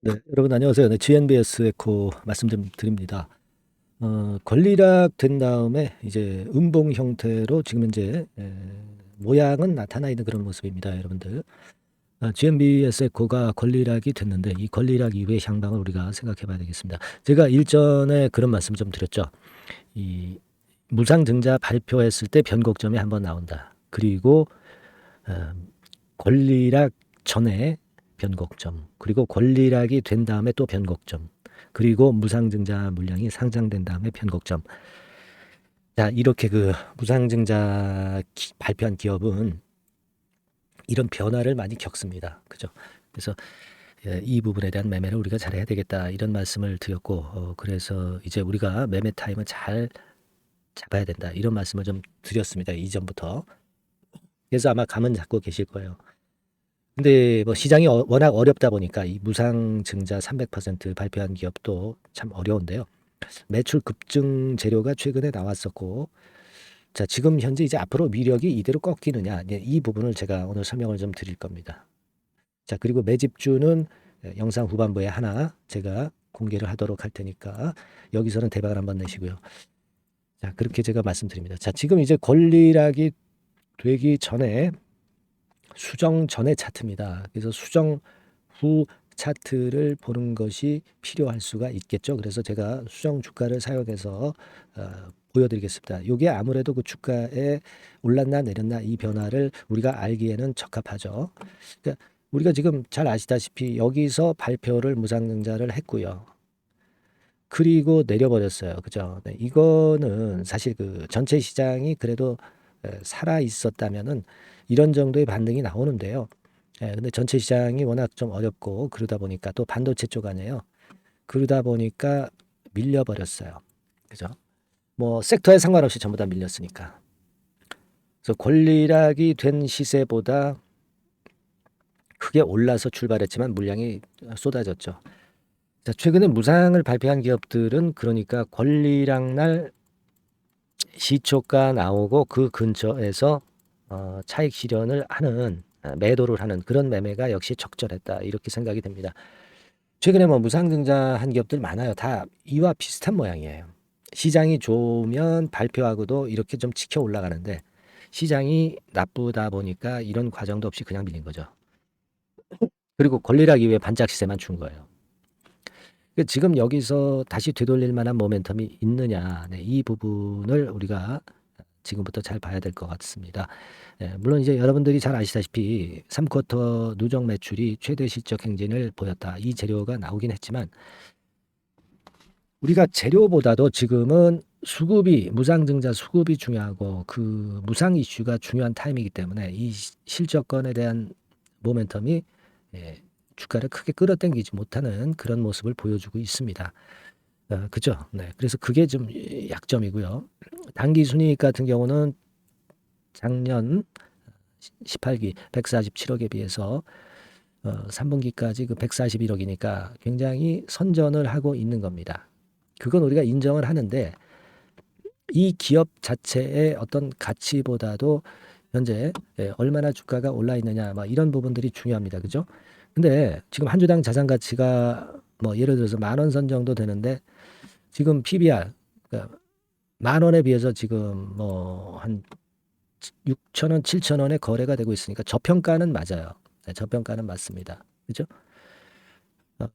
네, 여러분 안녕하세요. 네, GNBS 에코 말씀 좀 드립니다. 권리락 된 다음에 이제 음봉 형태로 지금 현재 모양은 나타나 있는 그런 모습입니다, 여러분들. GNBS 에코가 권리락이 됐는데 이 권리락 이후의 향방을 우리가 생각해 봐야 되겠습니다. 제가 일전에 그런 말씀 좀 드렸죠. 이 무상증자 발표했을 때 변곡점이 한번 나온다. 그리고 어, 권리락 전에 변곡점, 그리고 권리락이 된 다음에 또 변곡점, 그리고 무상증자 물량이 상장된 다음에 변곡점. 자, 이렇게 그 무상증자 발표한 기업은 이런 변화를 많이 겪습니다. 그죠? 그래서 이 부분에 대한 매매를 우리가 잘해야 되겠다 이런 말씀을 드렸고, 그래서 이제 우리가 매매 타임을 잘 잡아야 된다 이런 말씀을 좀 드렸습니다. 이전부터. 그래서 아마 감은 잡고 계실 거예요. 근데 뭐 시장이 워낙 어렵다 보니까 이 무상증자 300% 발표한 기업도 참 어려운데요. 매출 급증 재료가 최근에 나왔었고, 자, 지금 현재 이제 앞으로 위력이 이대로 꺾이느냐, 이 부분을 제가 오늘 설명을 좀 드릴 겁니다. 자, 그리고 매집주는 영상 후반부에 하나 제가 공개를 하도록 할 테니까 여기서는 대박을 한번 내시고요. 자, 그렇게 제가 말씀드립니다. 자, 지금 이제 권리락이 되기 전에 수정 전의 차트입니다. 그래서 수정 후 차트를 보는 것이 필요할 수가 있겠죠. 그래서 제가 수정 주가를 사용해서 보여드리겠습니다. 이게 아무래도 그 주가에 올랐나 내렸나 이 변화를 우리가 알기에는 적합하죠. 그러니까 우리가 지금 잘 아시다시피 여기서 발표를 무상증자를 했고요. 그리고 내려버렸어요. 그죠? 네, 이거는 사실 그 전체 시장이 그래도 살아 있었다면은 이런 정도의 반등이 나오는데요. 근데 전체 시장이 워낙 좀 어렵고 그러다 보니까 또 반도체 쪽 아니에요. 그러다 보니까 밀려버렸어요. 그죠? 뭐 섹터에 상관없이 전부 다 밀렸으니까. 그래서 권리락이 된 시세보다 크게 올라서 출발했지만 물량이 쏟아졌죠. 자, 최근에 무상을 발표한 기업들은 그러니까 권리락 날 시초가 나오고 그 근처에서 차익 실현을 하는 매도를 하는 그런 매매가 역시 적절했다 이렇게 생각이 됩니다. 최근에 뭐 무상증자한 기업들 많아요. 다 이와 비슷한 모양이에요. 시장이 좋으면 발표하고도 이렇게 좀 치켜 올라가는데 시장이 나쁘다 보니까 이런 과정도 없이 그냥 밀린 거죠. 그리고 권리락 이후에 반짝 시세만 준 거예요. 지금 여기서 다시 되돌릴 만한 모멘텀이 있느냐, 네, 이 부분을 우리가 지금부터 잘 봐야 될 것 같습니다. 물론 이제 여러분들이 잘 아시다시피 3쿼터 누적 매출이 최대 실적 행진을 보였다. 이 재료가 나오긴 했지만 우리가 재료보다도 지금은 수급이 무상증자 수급이 중요하고 그 무상 이슈가 중요한 타임이기 때문에 이 실적권에 대한 모멘텀이 주가를 크게 끌어당기지 못하는 그런 모습을 보여주고 있습니다. 그죠? 네. 그래서 그게 좀 약점이고요. 단기 순이익 같은 경우는 작년 18기 147억에 비해서 3분기까지 그 141억이니까 굉장히 선전을 하고 있는 겁니다. 그건 우리가 인정을 하는데 이 기업 자체의 어떤 가치보다도 현재 얼마나 주가가 올라 있느냐 뭐 이런 부분들이 중요합니다. 그죠? 근데 지금 한 주당 자산 가치가 뭐 예를 들어서 10,000원 선 정도 되는데 지금 PBR 그러니까 10,000원에 비해서 지금 뭐 한 6,000원, 7,000원에 거래가 되고 있으니까 저평가는 맞아요. 네, 저평가는 맞습니다. 그죠?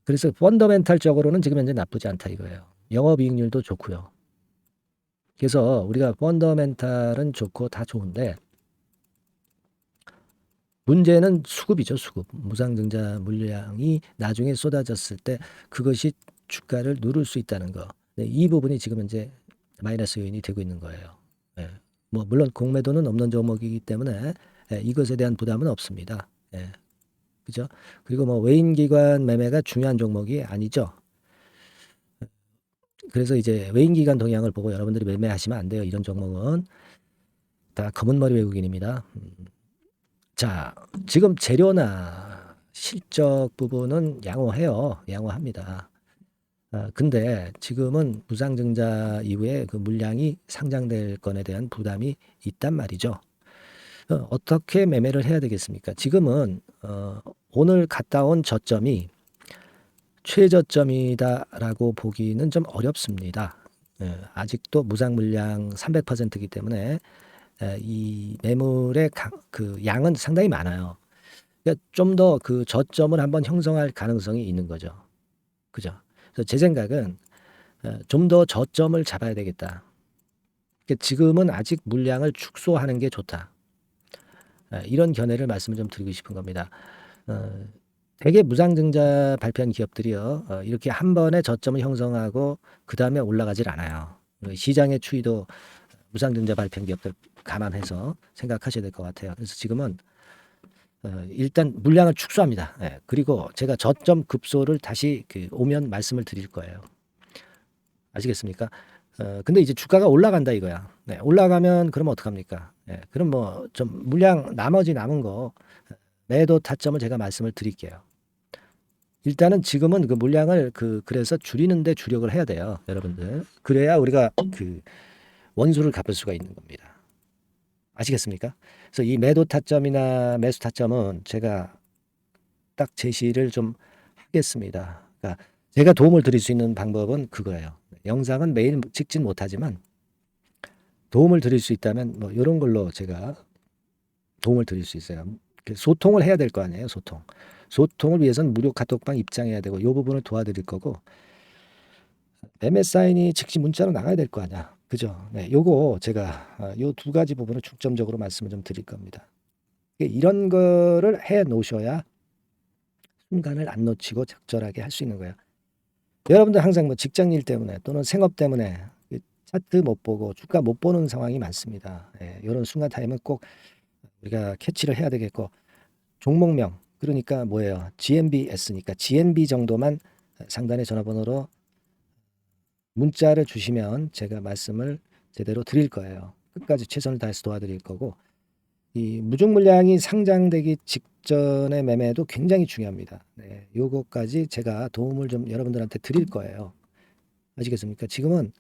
그래서 펀더멘탈적으로는 지금 현재 나쁘지 않다 이거예요. 영업이익률도 좋고요. 그래서 우리가 펀더멘탈은 좋고 다 좋은데 문제는 수급이죠, 수급. 무상증자 물량이 나중에 쏟아졌을 때 그것이 주가를 누를 수 있다는 거. 네, 이 부분이 지금 현재 마이너스 요인이 되고 있는 거예요. 예. 뭐 물론 공매도는 없는 종목이기 때문에 이것에 대한 부담은 없습니다. 예. 그죠? 그리고 뭐 외인기관 매매가 중요한 종목이 아니죠. 그래서 이제 외인기관 동향을 보고 여러분들이 매매하시면 안 돼요. 이런 종목은 다 검은머리 외국인입니다. 자, 지금 재료나 실적 부분은 양호해요. 양호합니다. 근데 지금은 무상증자 이후에 그 물량이 상장될 건에 대한 부담이 있단 말이죠. 어떻게 매매를 해야 되겠습니까? 지금은 오늘 갔다 온 저점이 최저점이다라고 보기는 좀 어렵습니다. 아직도 무상 물량 300%이기 때문에 이 매물의 그 양은 상당히 많아요. 그러니까 좀 더 그 저점을 한번 형성할 가능성이 있는 거죠. 그죠? 그래서 제 생각은 좀 더 저점을 잡아야 되겠다. 그러니까 지금은 아직 물량을 축소하는 게 좋다. 이런 견해를 말씀을 좀 드리고 싶은 겁니다. 대개 무상증자 발표한 기업들이요, 이렇게 한 번에 저점을 형성하고 그 다음에 올라가질 않아요. 시장의 추이도 무상증자 발표한 기업들 감안해서 생각하셔야 될 것 같아요. 그래서 지금은 일단 물량을 축소합니다. 그리고 제가 저점 급소를 다시 오면 말씀을 드릴 거예요. 아시겠습니까? 근데 이제 주가가 올라간다 이거야. 올라가면 그러면 어떡합니까? 그럼 뭐 좀 물량 나머지 남은 거 매도 타점을 제가 말씀을 드릴게요. 일단은 지금은 그 물량을 그래서 줄이는데 주력을 해야 돼요, 여러분들. 그래야 우리가 그 원수를 갚을 수가 있는 겁니다. 아시겠습니까? 그래서 이 매도 타점이나 매수 타점은 제가 딱 제시를 좀 하겠습니다. 그러니까 제가 도움을 드릴 수 있는 방법은 그거예요. 영상은 매일 찍진 못하지만 도움을 드릴 수 있다면 뭐 이런 걸로 제가 도움을 드릴 수 있어요. 소통을 해야 될 거 아니에요, 소통. 소통을 위해서는 무료 카톡방 입장해야 되고 이 부분을 도와드릴 거고, 매매 사인이 즉시 문자로 나가야 될 거 아니야. 그죠? 요거 제가 요 두 가지 부분을 중점적으로 말씀을 좀 드릴 겁니다. 이런 거를 해 놓으셔야 순간을 안 놓치고 적절하게 할 수 있는 거예요. 여러분들 항상 뭐 직장 일 때문에 또는 생업 때문에 차트 못 보고 주가 못 보는 상황이 많습니다. 이런 순간 타임은 꼭 우리가 캐치를 해야 되겠고, 종목명 그러니까 뭐예요? GNBS니까 GNB 정도만 상단의 전화번호로 문자를 주시면 제가 말씀을 제대로 드릴 거예요. 끝까지 최선을 다해서 도와드릴 거고, 이 무중 물량이 상장되기 직전의 매매도 굉장히 중요합니다. 요거까지 제가 도움을 좀 여러분들한테 드릴 거예요. 아시겠습니까? 지금은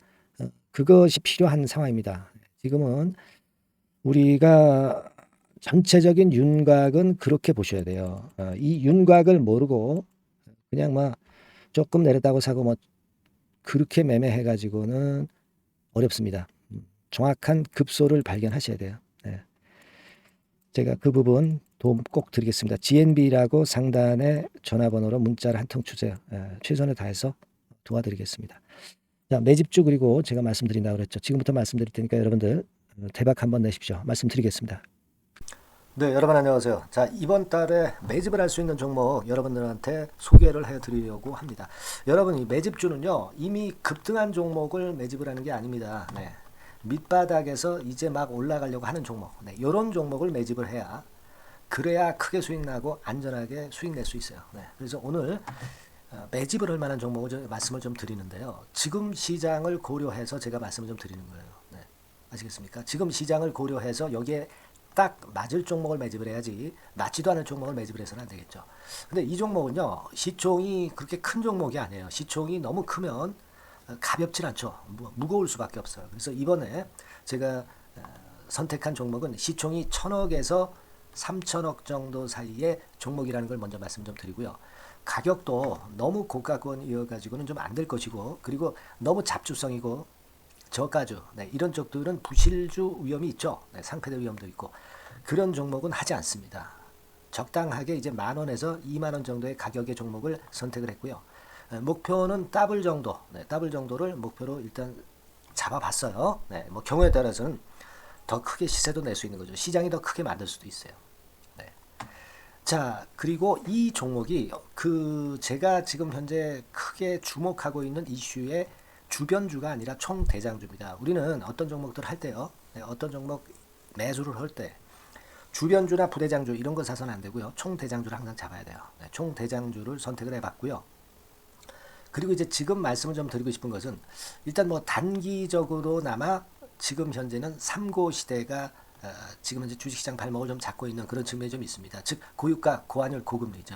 그것이 필요한 상황입니다. 지금은 우리가 전체적인 윤곽은 그렇게 보셔야 돼요. 이 윤곽을 모르고 그냥 막 조금 내렸다고 사고 뭐 그렇게 매매해 가지고는 어렵습니다. 정확한 급소를 발견하셔야 돼요. 제가 그 부분 도움 꼭 드리겠습니다. GNB라고 상단에 전화번호로 문자를 한 통 주세요. 최선을 다해서 도와드리겠습니다. 자, 매집주 그리고 제가 말씀드린다고 그랬죠. 지금부터 말씀드릴 테니까 여러분들 대박 한번 내십시오. 말씀드리겠습니다. 네, 여러분 안녕하세요. 자, 이번 달에 매집을 할 수 있는 종목 여러분들한테 소개를 해드리려고 합니다. 여러분, 이 매집주는요, 이미 급등한 종목을 매집을 하는 게 아닙니다. 밑바닥에서 이제 막 올라가려고 하는 종목, 이런 종목을 매집을 해야, 그래야 크게 수익 나고 안전하게 수익 낼 수 있어요. 그래서 오늘 매집을 할 만한 종목을 말씀을 좀 드리는데요. 지금 시장을 고려해서 제가 말씀을 좀 드리는 거예요. 아시겠습니까? 지금 시장을 고려해서 여기에 딱 맞을 종목을 매집을 해야지, 맞지도 않을 종목을 매집을 해서는 안 되겠죠. 근데 이 종목은요, 시총이 그렇게 큰 종목이 아니에요. 시총이 너무 크면 가볍진 않죠. 무거울 수밖에 없어요. 그래서 이번에 제가 선택한 종목은 시총이 1000억에서 3000억 정도 사이의 종목이라는 걸 먼저 말씀 좀 드리고요. 가격도 너무 고가권이어가지고는 좀 안 될 것이고, 그리고 너무 잡주성이고 저가주, 이런 쪽들은 부실주 위험이 있죠. 상패대 위험도 있고, 그런 종목은 하지 않습니다. 적당하게 이제 10,000원에서 20,000원 정도의 가격의 종목을 선택을 했고요. 목표는 더블 정도, 더블 정도를 목표로 일단 잡아봤어요. 뭐 경우에 따라서는 더 크게 시세도 낼 수 있는 거죠. 시장이 더 크게 만들 수도 있어요. 자, 그리고 이 종목이 제가 지금 현재 크게 주목하고 있는 이슈의 주변주가 아니라 총대장주입니다. 우리는 어떤 종목들 할 때요, 어떤 종목 매수를 할 때 주변주나 부대장주 이런 거 사서는 안 되고요. 총대장주를 항상 잡아야 돼요. 총대장주를 선택을 해봤고요. 그리고 이제 지금 말씀을 좀 드리고 싶은 것은, 일단 뭐 단기적으로나마 지금 현재는 3고 시대가 지금 현재 주식시장 발목을 좀 잡고 있는 그런 측면이 좀 있습니다. 즉 고유가, 고환율, 고금리죠.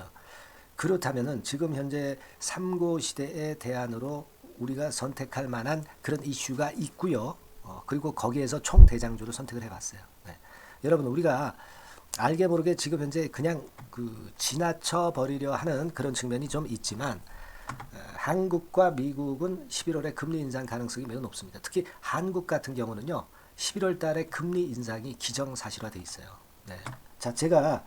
그렇다면은 지금 현재 3고 시대의 대안으로 우리가 선택할 만한 그런 이슈가 있고요. 그리고 거기에서 총대장주를 선택을 해봤어요. 여러분, 우리가 알게 모르게 지금 현재 그냥 지나쳐 버리려 하는 그런 측면이 좀 있지만, 한국과 미국은 11월에 금리 인상 가능성이 매우 높습니다. 특히 한국 같은 경우는요. 11월 달에 금리 인상이 기정사실화돼 있어요. 네. 자, 제가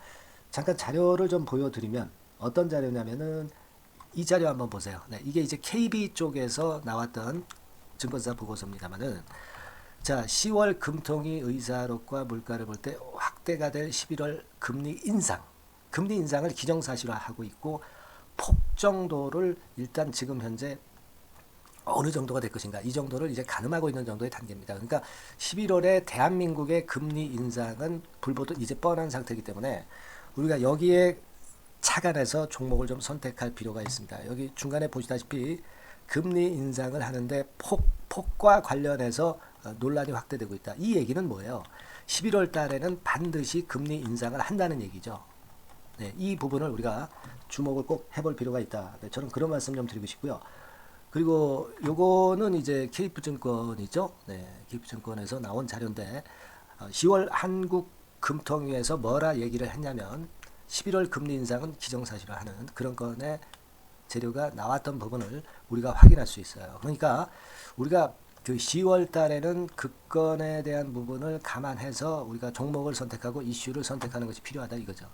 잠깐 자료를 좀 보여드리면 어떤 자료냐면은 이 자료 한번 보세요. 네, 이게 이제 KB 쪽에서 나왔던 증권사 보고서입니다만은 자, 10월 금통위 의사록과 물가를 볼 때 확대가 될 11월 금리 인상을 기정사실화하고 있고 폭 정도를 일단 지금 현재 어느 정도가 될 것인가 이 정도를 이제 가늠하고 있는 정도의 단계입니다. 그러니까 11월에 대한민국의 금리 인상은 불보듯 이제 뻔한 상태이기 때문에 우리가 여기에 착안해서 종목을 좀 선택할 필요가 있습니다. 여기 중간에 보시다시피 금리 인상을 하는데 폭과 관련해서 논란이 확대되고 있다. 이 얘기는 뭐예요? 11월 달에는 반드시 금리 인상을 한다는 얘기죠. 네, 이 부분을 우리가 주목을 꼭 해볼 필요가 있다. 네, 저는 그런 말씀 좀 드리고 싶고요. 그리고 요거는 이제 KF증권이죠. 네, KF증권에서 나온 자료인데 10월 한국 금통위에서 뭐라 얘기를 했냐면 11월 금리 인상은 기정사실화하는 그런 건의 재료가 나왔던 부분을 우리가 확인할 수 있어요. 그러니까 우리가 그 10월 달에는 그 건에 대한 부분을 감안해서 우리가 종목을 선택하고 이슈를 선택하는 것이 필요하다 이거죠.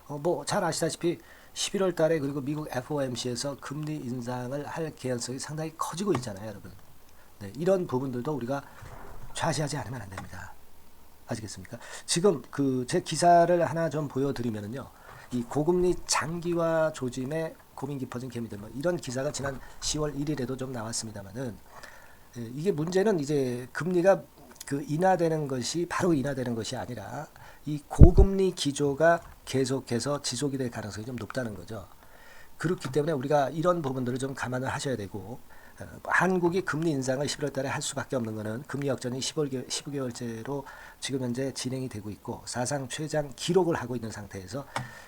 뭐 잘 아시다시피 11월 달에 그리고 미국 FOMC에서 금리 인상을 할 개연성이 상당히 커지고 있잖아요, 여러분. 네, 이런 부분들도 우리가 좌시하지 않으면 안 됩니다. 아시겠습니까? 지금 그 제 기사를 하나 좀 보여드리면은요, 이 고금리 장기화 조짐에 고민 깊어진 개미들 뭐 이런 기사가 지난 10월 1일에도 좀 나왔습니다만은 이게 문제는 이제 금리가 그 인하되는 것이 바로 인하되는 것이 아니라 이 고금리 기조가 계속해서 지속이 될 가능성이 좀 높다는 거죠. 그렇기 때문에 우리가 이런 부분들을 좀 감안을 하셔야 되고 한국이 금리 인상을 11월 달에 할 수밖에 없는 것은 금리 역전이 15개월째로 지금 현재 진행이 되고 있고 사상 최장 기록을 하고 있는 상태에서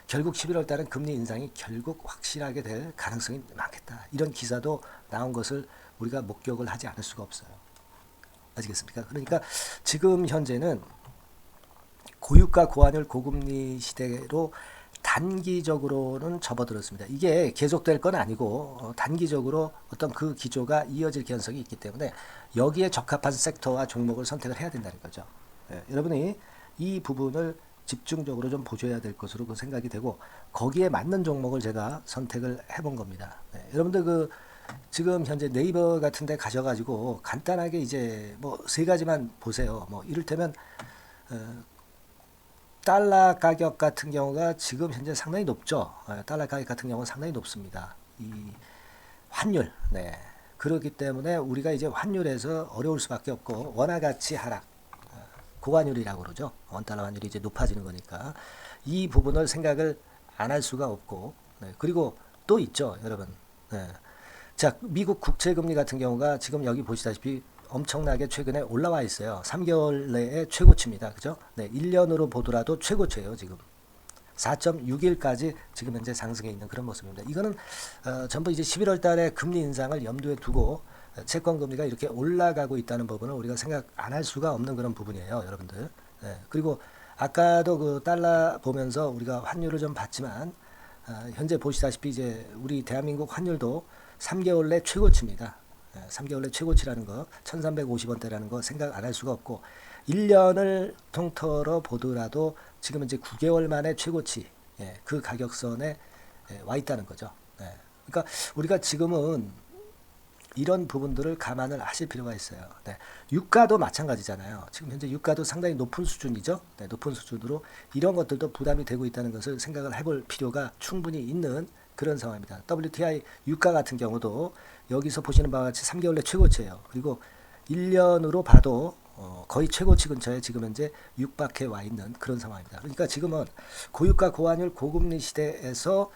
결국 11월 달은 금리 인상이 결국 확실하게 될 가능성이 많겠다. 이런 기사도 나온 것을 우리가 목격을 하지 않을 수가 없어요. 아시겠습니까? 그러니까 지금 현재는 고유가 고환율 고금리 시대로 단기적으로는 접어들었습니다. 이게 계속될 건 아니고 단기적으로 어떤 그 기조가 이어질 개연성이 있기 때문에 여기에 적합한 섹터와 종목을 선택을 해야 된다는 거죠. 여러분이 이 부분을 집중적으로 좀 보셔야 될 것으로 그 생각이 되고 거기에 맞는 종목을 제가 선택을 해본 겁니다. 여러분들 그 지금 현재 네이버 같은 데 가셔가지고 간단하게 이제 뭐 세 가지만 보세요. 뭐 이를테면 달러 가격 같은 경우가 지금 현재 상당히 높죠. 달러 가격 같은 경우는 상당히 높습니다. 이 환율, 네. 그렇기 때문에 우리가 이제 환율에서 어려울 수밖에 없고 원화 가치 하락, 고환율이라고 그러죠. 원달러 환율이 이제 높아지는 거니까 이 부분을 생각을 안 할 수가 없고, 네. 그리고 또 있죠, 여러분. 네. 자, 미국 국채금리 같은 경우가 지금 여기 보시다시피 엄청나게 최근에 올라와 있어요. 3개월 내에 최고치입니다. 그죠? 네, 1년으로 보더라도 최고치예요, 지금. 4.61까지 지금 현재 상승해 있는 그런 모습입니다. 이거는 전부 이제 11월 달에 금리 인상을 염두에 두고 채권 금리가 이렇게 올라가고 있다는 부분을 우리가 생각 안 할 수가 없는 그런 부분이에요, 여러분들. 네, 그리고 아까도 그 달러 보면서 우리가 환율을 좀 봤지만 현재 보시다시피 이제 우리 대한민국 환율도 3개월 내 최고치입니다. 3개월 내 최고치라는 거 1350원대라는 거 생각 안 할 수가 없고 1년을 통틀어 보더라도 지금 이제 9개월 만에 최고치 그 가격선에 와 있다는 거죠. 그러니까 우리가 지금은 이런 부분들을 감안을 하실 필요가 있어요. 유가도 마찬가지잖아요. 지금 현재 유가도 상당히 높은 수준이죠. 높은 수준으로 이런 것들도 부담이 되고 있다는 것을 생각을 해볼 필요가 충분히 있는 그런 상황입니다. WTI 유가 같은 경우도 여기서 보시는 바와 같이 3개월 내 최고치예요. 그리고 1년으로 봐도 거의 최고치 근처에 지금 현재 육박해 와 있는 그런 상황입니다. 그러니까 지금은 고유가 고환율 고금리 시대에서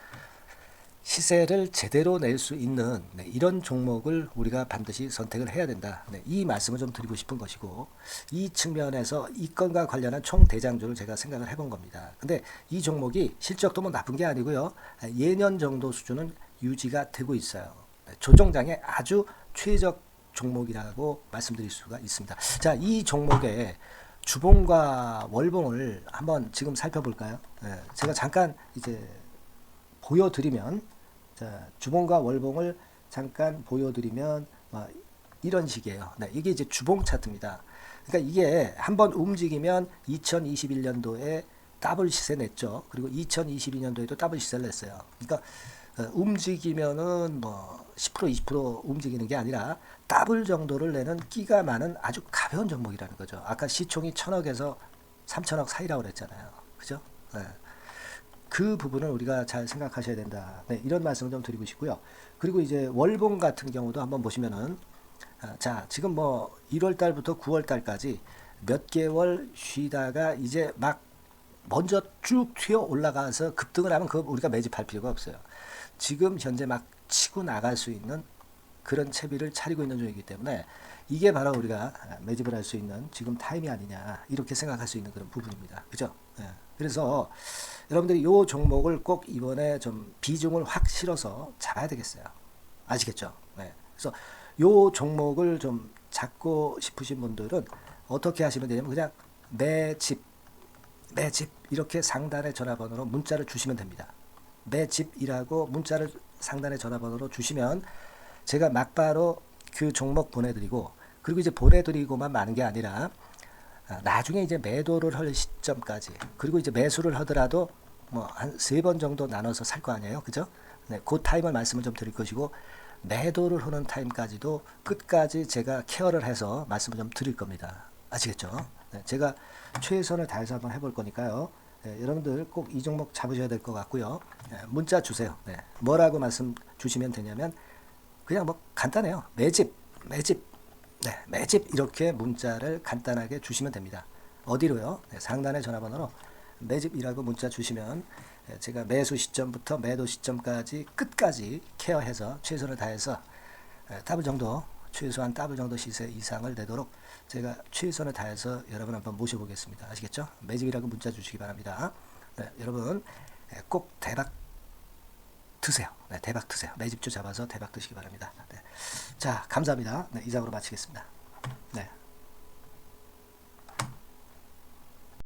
시세를 제대로 낼 수 있는 이런 종목을 우리가 반드시 선택을 해야 된다. 이 말씀을 좀 드리고 싶은 것이고 이 측면에서 이 건과 관련한 총대장주를 제가 생각을 해본 겁니다. 근데 이 종목이 실적도 뭐 나쁜 게 아니고요. 예년 정도 수준은 유지가 되고 있어요. 조정장의 아주 최적 종목이라고 말씀드릴 수가 있습니다. 자, 이 종목의 주봉과 월봉을 한번 지금 살펴볼까요? 제가 잠깐 이제 보여드리면 자, 주봉과 월봉을 잠깐 보여드리면 이런 식이에요. 네, 이게 이제 주봉 차트입니다. 그러니까 이게 한번 움직이면 2021년도에 더블 시세 냈죠. 그리고 2022년도에도 더블 시세를 냈어요. 그러니까 움직이면은 뭐 10% 20% 움직이는 게 아니라 더블 정도를 내는 끼가 많은 아주 가벼운 종목이라는 거죠. 아까 시총이 1000억에서 3000억 사이라고 그랬잖아요. 그죠? 네. 그 부분을 우리가 잘 생각하셔야 된다. 네, 이런 말씀을 좀 드리고 싶고요. 그리고 이제 월봉 같은 경우도 한번 보시면은 자, 지금 뭐 1월 달부터 9월 달까지 몇 개월 쉬다가 이제 막 먼저 쭉 튀어 올라가서 급등을 하면 그거 우리가 매집할 필요가 없어요. 지금 현재 막 치고 나갈 수 있는 그런 채비를 차리고 있는 중이기 때문에 이게 바로 우리가 매집을 할 수 있는 지금 타임이 아니냐 이렇게 생각할 수 있는 그런 부분입니다. 그죠? 네. 그래서 여러분들이 이 종목을 꼭 이번에 좀 비중을 확 실어서 잡아야 되겠어요. 아시겠죠? 네. 그래서 이 종목을 좀 잡고 싶으신 분들은 어떻게 하시면 되냐면 그냥 매집 이렇게 상단의 전화번호로 문자를 주시면 됩니다. 매집이라고 문자를 상단의 전화번호로 주시면 제가 막바로 그 종목 보내드리고 그리고 이제 보내드리고만 마는 게 아니라 나중에 이제 매도를 할 시점까지 그리고 이제 매수를 하더라도 뭐 한 3번 정도 나눠서 살 거 아니에요. 그죠? 네, 그 타임을 말씀을 좀 드릴 것이고 매도를 하는 타임까지도 끝까지 제가 케어를 해서 말씀을 좀 드릴 겁니다. 아시겠죠? 네, 제가 최선을 다해서 한번 해볼 거니까요. 네, 여러분들 꼭 이 종목 잡으셔야 될 것 같고요. 네, 문자 주세요. 네, 뭐라고 말씀 주시면 되냐면 그냥 뭐 간단해요. 매집 네, 매집 이렇게 문자를 간단하게 주시면 됩니다. 어디로요? 네, 상단의 전화번호로 매집이라고 문자 주시면 제가 매수 시점부터 매도 시점까지 끝까지 케어해서 최선을 다해서 더블 정도 최소한 더블 정도 시세 이상을 내도록 제가 최선을 다해서 여러분 한번 모셔보겠습니다. 아시겠죠? 매집이라고 문자 주시기 바랍니다. 네, 여러분 꼭 대박 드세요. 네, 대박 드세요. 매집주 잡아서 대박 드시기 바랍니다. 네. 자, 감사합니다. 네, 이상으로 마치겠습니다.